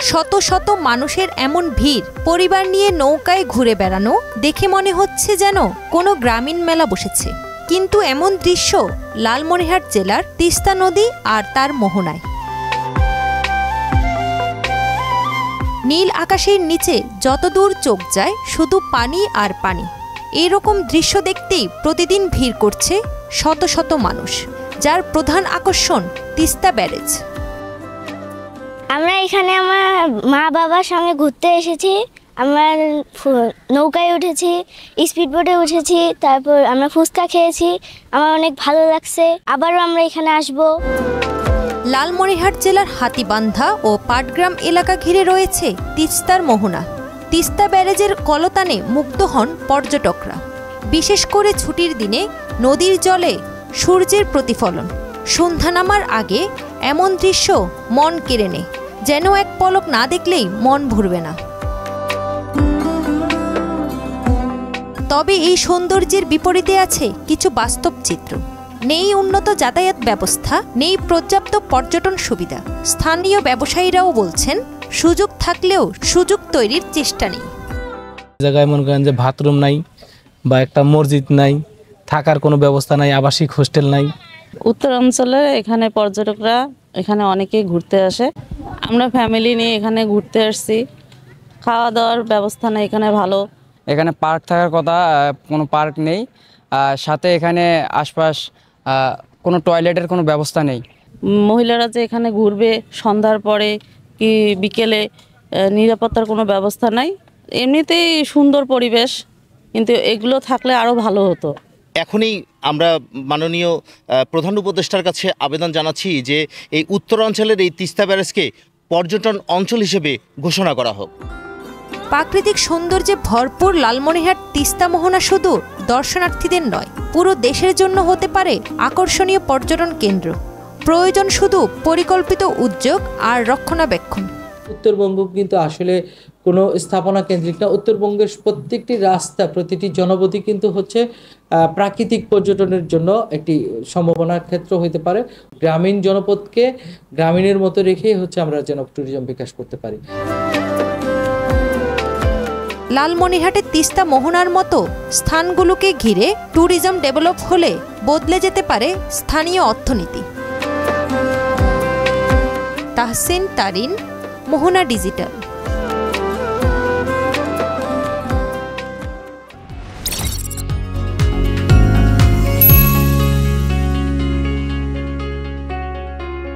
শত শত মানুষের এমন ভিড়, পরিবার নিয়ে নৌকায় ঘুরে বেড়ানো দেখে মনে হচ্ছে যেন কোনো গ্রামীণ মেলা বসেছে। কিন্তু এমন দৃশ্য লালমনিরহাট জেলার তিস্তা নদী আর তার মোহনায়। নীল আকাশের নিচে যতদূর চোখ যায় শুধু পানি আর পানি। এরকম দৃশ্য দেখতেই প্রতিদিন ভিড় করছে শত শত মানুষ, যার প্রধান আকর্ষণ তিস্তা ব্যারেজ। আমরা এখানে আমার মা বাবার সঙ্গে ঘুরতে এসেছি। আমরা নৌকায় উঠেছি, স্পিডবোটে উঠেছি, তারপর আমরা ফুচকা খেয়েছি। আমার অনেক ভালো লাগছে, আবারও আমরা এখানে আসব। লালমনিরহাট জেলার হাতীবান্ধা ও পাটগ্রাম এলাকা ঘিরে রয়েছে তিস্তার মোহনা। তিস্তা ব্যারেজের কলতানে মুগ্ধ হন পর্যটকরা। বিশেষ করে ছুটির দিনে নদীর জলে সূর্যের প্রতিফলন, সন্ধ্যা নামার আগে এমন দৃশ্য মন কেড়ে নেয়, যেন এক পলক না দেখলেই মন ভরবে না। তবে এই সৌন্দর্যের বিপরীতে আছে কিছু বাস্তব চিত্র। নেই উন্নত যাতায়াত ব্যবস্থা, নেই পর্যাপ্ত পর্যটন সুবিধা। স্থানীয় ব্যবসায়ীরাও বলছেন সুযোগ থাকলেও সুযোগ তৈরির চেষ্টা নেই। জায়গায় মনে করেন যে বাথরুম নাই বা একটা মসজিদ নাই, থাকার কোনো ব্যবস্থা নাই, আবাসিক হোস্টেল নাই। উত্তরাঞ্চলে এখানে পর্যটকরা এখানে অনেকেই ঘুরতে আসে। আমরা ফ্যামিলি নিয়ে এখানে ঘুরতে আসছি। খাওয়া দাওয়ার ব্যবস্থা নেই এখানে ভালো। এখানে পার্ক থাকার কথা, কোনো পার্ক নেই। সাথে এখানে আশপাশ কোনো টয়লেটের কোনো ব্যবস্থা নেই। মহিলারা যে এখানে ঘুরবে সন্ধ্যার পরে কি বিকেলে, নিরাপত্তার কোনো ব্যবস্থা নাই। এমনিতেই সুন্দর পরিবেশ, কিন্তু এগুলো থাকলে আরও ভালো হতো। এখনই আমরা মাননীয় প্রধান উপদেষ্টার কাছে আবেদন জানাচ্ছি যে এই উত্তরাঞ্চলের এই তিস্তা ব্যারেজকে পর্যটন অঞ্চল হিসেবে ঘোষণা করা হোক। প্রাকৃতিক সৌন্দর্যে ভরপুর লালমনিরহাট তিস্তা মোহনা শুধু দর্শনার্থীদের নয়, পুরো দেশের জন্য হতে পারে আকর্ষণীয় পর্যটন কেন্দ্র। প্রয়োজন শুধু পরিকল্পিত উদ্যোগ আর রক্ষণাবেক্ষণ। উত্তরবঙ্গ কিন্তু আসলে কোনো স্থাপনা কেন্দ্রিক না। উত্তরবঙ্গের প্রত্যেকটি রাস্তা, প্রতিটি জনপদই কিন্তু হচ্ছে প্রাকৃতিক পর্যটনের জন্য একটি সম্ভাবনার ক্ষেত্র হতে পারে। গ্রামীণ জনপদকে গ্রামীণের মতো রেখেই হচ্ছে আমরা যেন ট্যুরিজম বিকাশ করতে পারি। লালমনিরহাটের তিস্তা মোহনার মতো স্থানগুলোকে ঘিরে ট্যুরিজম ডেভেলপ হলে বদলে যেতে পারে স্থানীয় অর্থনীতি। তাহসিন তারিন, মোহনা ডিজিটাল।